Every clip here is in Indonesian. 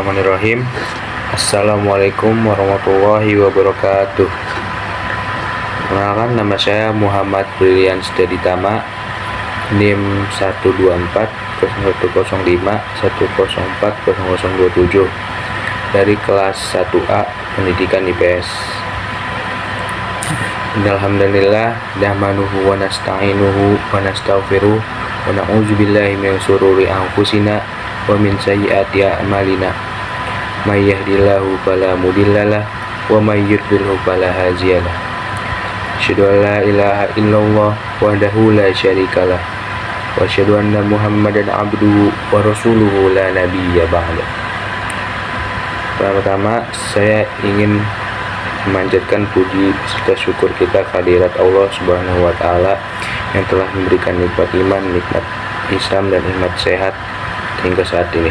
Bismillahirrahmanirrahim. Assalamualaikum warahmatullahi wabarakatuh. Perkenalkan, nama saya Muhammad Brilian Seteditama, NIM 1240105104027 dari kelas 1A Pendidikan IPS. Innalhamdulillah nahmaduhu wa nasta'inuhu wa nastaghfiruh wa na'udzu billahi min syururi anfusina wa min sayyiati a'malina. May yahdihillahu fala mudhillalah wa may yudhlilhu fala hadiyalah. Asyhadu an la ilaha illallah wahdahu la syarikalah wa asyhadu anna Muhammadan abduhu wa rasuluhu la nabiyya ba'da. Pertama, saya ingin memanjatkan puji serta syukur kita kehadirat Allah Subhanahu wa Ta'ala yang telah memberikan nikmat iman, nikmat Islam, dan nikmat sehat hingga saat ini.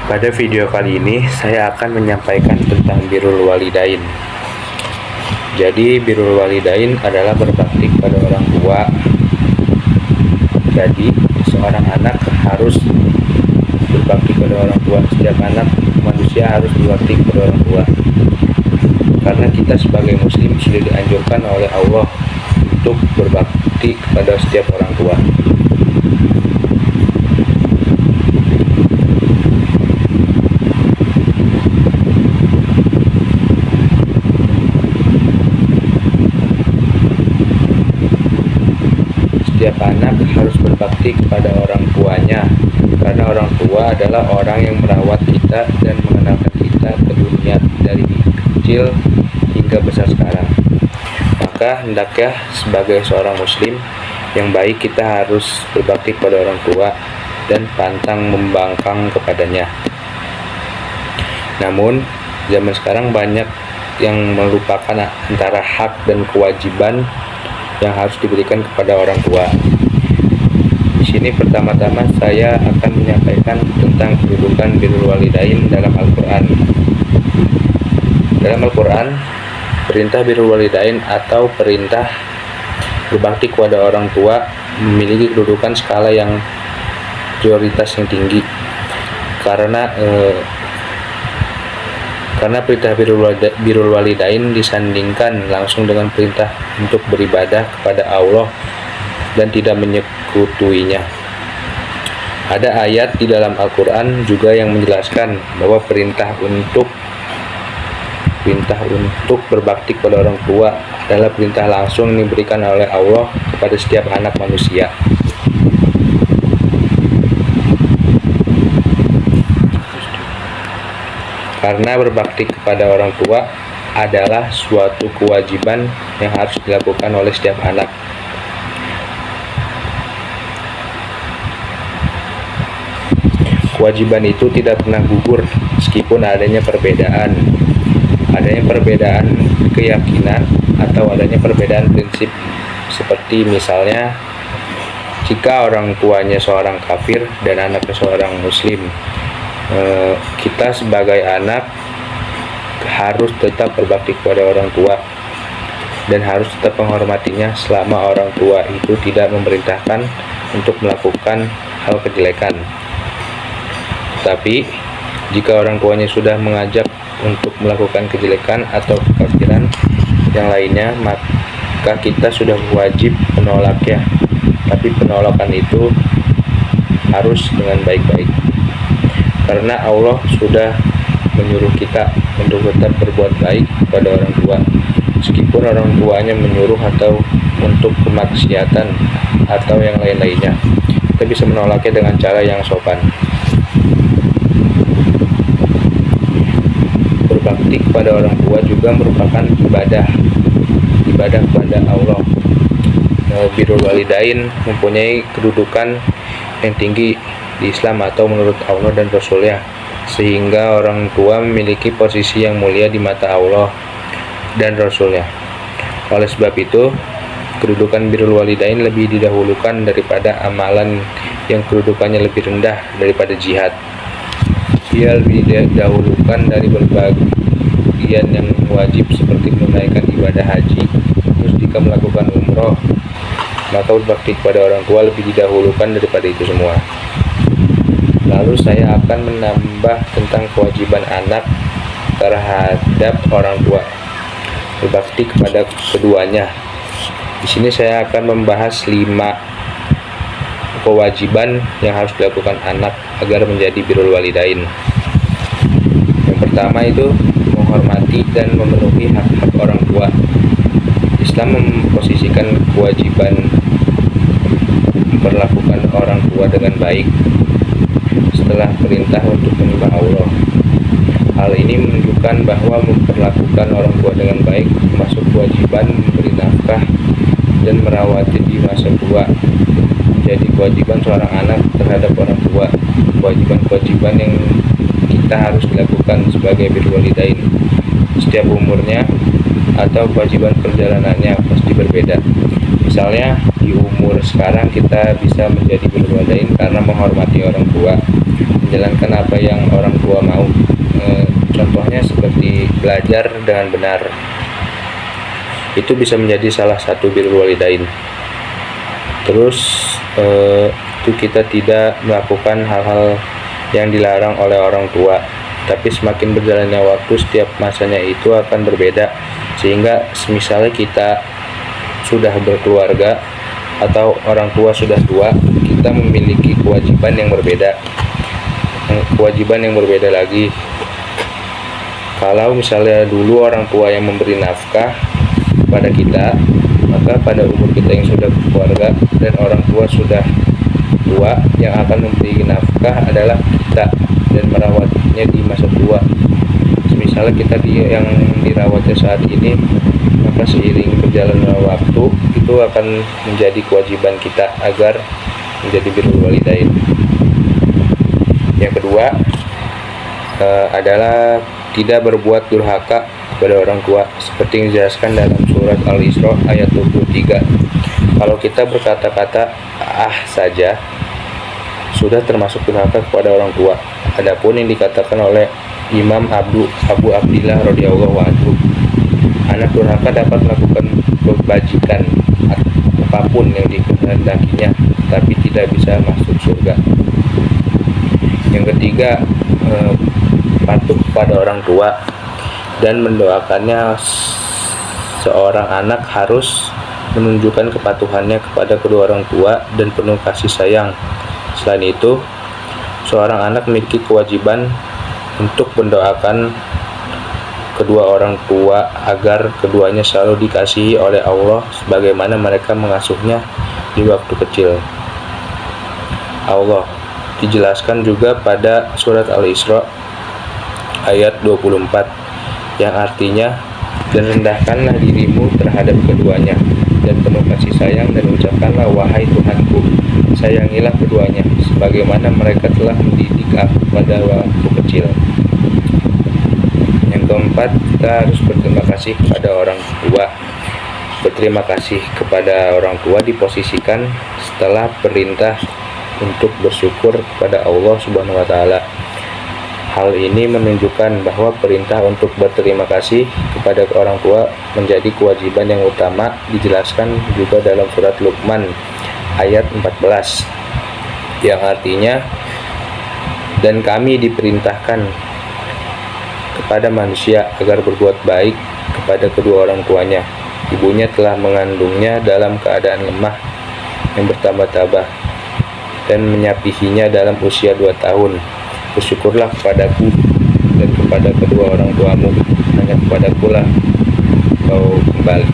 Pada video kali ini saya akan menyampaikan tentang birrul walidain. Jadi birrul walidain adalah berbakti kepada orang tua. Jadi seorang anak harus berbakti kepada orang tua. Setiap anak manusia harus berbakti kepada orang tua, karena kita sebagai muslim sudah dianjurkan oleh Allah untuk berbakti kepada setiap orang tua. Setiap anak harus berbakti kepada orang tuanya, karena orang tua adalah orang yang merawat kita dan mengenalkan kita ke dunia dari kecil hingga besar sekarang. Maka hendaknya sebagai seorang muslim yang baik kita harus berbakti kepada orang tua dan pantang membangkang kepadanya. Namun zaman sekarang banyak yang melupakan antara hak dan kewajiban yang harus diberikan kepada orang tua. Di sini pertama-tama saya akan menyampaikan tentang kedudukan birrul walidain dalam Al-Quran. Dalam Al-Quran, perintah birrul walidain atau perintah berbakti kepada orang tua memiliki kedudukan skala yang prioritas yang tinggi, karena perintah birrul walidain disandingkan langsung dengan perintah untuk beribadah kepada Allah dan tidak menyekutuinya. Ada ayat di dalam Al-Quran juga yang menjelaskan bahwa perintah untuk berbakti kepada orang tua adalah perintah langsung yang diberikan oleh Allah kepada setiap anak manusia. Karena berbakti kepada orang tua adalah suatu kewajiban yang harus dilakukan oleh setiap anak. Kewajiban itu tidak pernah gugur meskipun adanya perbedaan keyakinan atau adanya perbedaan prinsip. Seperti misalnya jika orang tuanya seorang kafir dan anaknya seorang muslim, kita sebagai anak harus tetap berbakti kepada orang tua dan harus tetap menghormatinya selama orang tua itu tidak memerintahkan untuk melakukan hal kejelekan. Tapi jika orang tuanya sudah mengajak untuk melakukan kejelekan atau kekafiran yang lainnya, maka kita sudah wajib menolaknya. Tapi penolakan itu harus dengan baik-baik, karena Allah sudah menyuruh kita untuk tetap berbuat baik kepada orang tua, meskipun orang tuanya menyuruh atau untuk kemaksiatan atau yang lain-lainnya. Kita bisa menolaknya dengan cara yang sopan. Berbakti kepada orang tua juga merupakan ibadah kepada Allah. Birrul walidain mempunyai kedudukan yang tinggi di Islam atau menurut Allah dan Rasulnya, sehingga orang tua memiliki posisi yang mulia di mata Allah dan Rasulnya. Oleh sebab itu, kedudukan birrul walidain lebih didahulukan daripada amalan yang kedudukannya lebih rendah daripada jihad. Ia lebih didahulukan dari berbagian yang wajib seperti menunaikan ibadah haji. Terus jika melakukan umroh, maka berbakti kepada orang tua lebih didahulukan daripada itu semua. Lalu saya akan menambah tentang kewajiban anak terhadap orang tua, berbakti kepada keduanya. Di sini saya akan membahas 5 kewajiban yang harus dilakukan anak agar menjadi birrul walidain. Yang pertama itu menghormati dan memenuhi hak-hak orang tua. Islam memposisikan kewajiban memperlakukan orang tua dengan baik setelah perintah untuk menyembah Allah. Hal ini menunjukkan bahwa memperlakukan orang tua dengan baik termasuk kewajiban memberi nafkah dan merawatnya di masa tua. Jadi kewajiban seorang anak terhadap orang tua, kewajiban-kewajiban yang kita harus dilakukan sebagai birrul walidain setiap umurnya atau kewajiban perjalanannya pasti berbeda. Misalnya di umur sekarang kita bisa menjadi birrul walidain karena menghormati orang tua, menjalankan apa yang orang tua mau. Contohnya seperti belajar dengan benar, itu bisa menjadi salah satu birrul walidain. Terus itu kita tidak melakukan hal-hal yang dilarang oleh orang tua, tapi semakin berjalannya waktu setiap masanya itu akan berbeda, sehingga misalnya kita sudah berkeluarga atau orang tua sudah tua, kita memiliki kewajiban yang berbeda lagi. Kalau misalnya dulu orang tua yang memberi nafkah kepada kita, maka pada umur kita yang sudah berkeluarga dan orang tua sudah tua, yang akan memberi nafkah adalah kita dan merawatnya di masa tua. Misalnya kita yang dirawatnya saat ini, maka seiring berjalannya waktu itu akan menjadi kewajiban kita agar menjadi birrul walidain. Yang kedua adalah tidak berbuat durhaka kepada orang tua, seperti yang dijelaskan dalam surat Al-Isra ayat 23. Kalau kita berkata-kata saja sudah termasuk durhaka kepada orang tua. Adapun yang dikatakan oleh Imam Abu Abdillah radhiyallahu anhu, anak durhaka dapat melakukan kebajikan apapun yang dikehendakinya, tapi tidak bisa masuk surga. Yang ketiga, patuh kepada orang tua dan mendoakannya. Seorang anak harus menunjukkan kepatuhannya kepada kedua orang tua dan penuh kasih sayang. Selain itu, seorang anak memiliki kewajiban untuk mendoakan kedua orang tua agar keduanya selalu dikasihi oleh Allah sebagaimana mereka mengasuhnya di waktu kecil. Allah dijelaskan juga pada surat Al-Isra ayat 24 yang artinya, dan rendahkanlah dirimu terhadap keduanya dan penuh kasih sayang, dan ucapkanlah, wahai Tuhanku, sayangilah keduanya sebagaimana mereka telah mendidik aku pada waktu kecil. Yang keempat, kita harus berterima kasih kepada orang tua. Berterima kasih kepada orang tua diposisikan setelah perintah untuk bersyukur kepada Allah Subhanahu wa Ta'ala. Hal ini menunjukkan bahwa perintah untuk berterima kasih kepada orang tua menjadi kewajiban yang utama, dijelaskan juga dalam surat Luqman ayat 14 yang artinya, dan kami diperintahkan kepada manusia agar berbuat baik kepada kedua orang tuanya. Ibunya telah mengandungnya dalam keadaan lemah yang bertambah-tambah dan menyapihinya dalam usia 2 tahun. Bersyukurlah kepadaku dan kepada kedua orang tuamu, hanya kepadakulah kau kembali.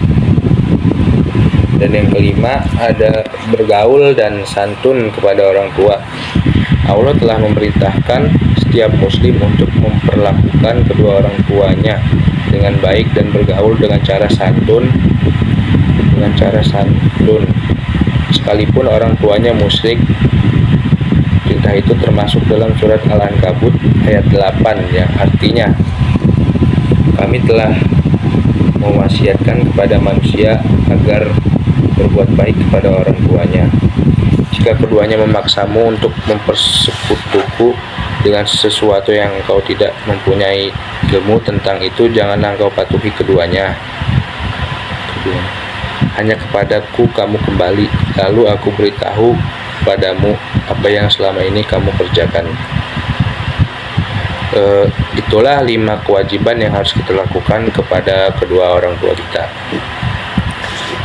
Dan yang kelima ada bergaul dan santun kepada orang tua. Allah telah memerintahkan setiap muslim untuk memperlakukan kedua orang tuanya dengan baik dan bergaul dengan cara santun. Sekalipun orang tuanya musyrik. Perintah itu termasuk dalam surat Al-Ankabut ayat 8 yang artinya, kami telah mewasiatkan kepada manusia agar berbuat baik kepada orang tuanya. Jika keduanya memaksamu untuk mempersekutuku dengan sesuatu yang engkau tidak mempunyai ilmu tentang itu, janganlah engkau patuhi keduanya. Hanya kepadaku kamu kembali, lalu aku beritahu padamu apa yang selama ini kamu kerjakan. Itulah 5 kewajiban yang harus kita lakukan kepada kedua orang tua kita.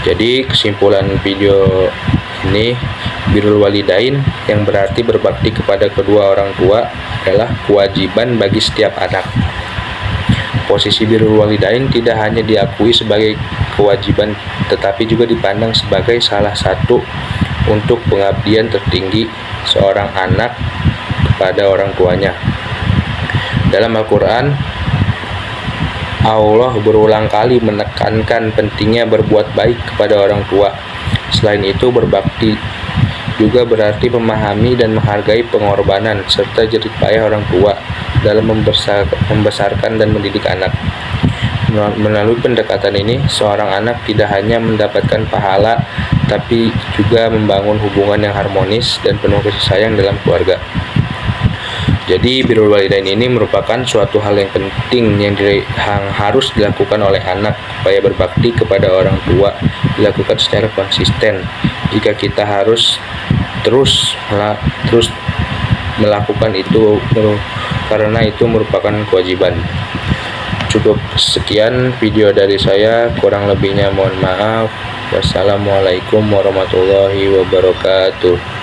Jadi kesimpulan video ini, birrul walidain yang berarti berbakti kepada kedua orang tua adalah kewajiban bagi setiap anak. Posisi birrul walidain tidak hanya diakui sebagai kewajiban, tetapi juga dipandang sebagai salah satu untuk pengabdian tertinggi seorang anak kepada orang tuanya. Dalam Al-Quran, Allah berulang kali menekankan pentingnya berbuat baik kepada orang tua. Selain itu, berbakti juga berarti memahami dan menghargai pengorbanan serta jerih payah orang tua dalam membesarkan dan mendidik anak. Melalui pendekatan ini, seorang anak tidak hanya mendapatkan pahala, tapi juga membangun hubungan yang harmonis dan penuh kasih sayang dalam keluarga. Jadi birrul walidain ini merupakan suatu hal yang penting yang harus dilakukan oleh anak supaya berbakti kepada orang tua, dilakukan secara konsisten. Jika kita harus terus melakukan itu karena itu merupakan kewajiban. Cukup sekian video dari saya, kurang lebihnya mohon maaf. Wassalamualaikum warahmatullahi wabarakatuh.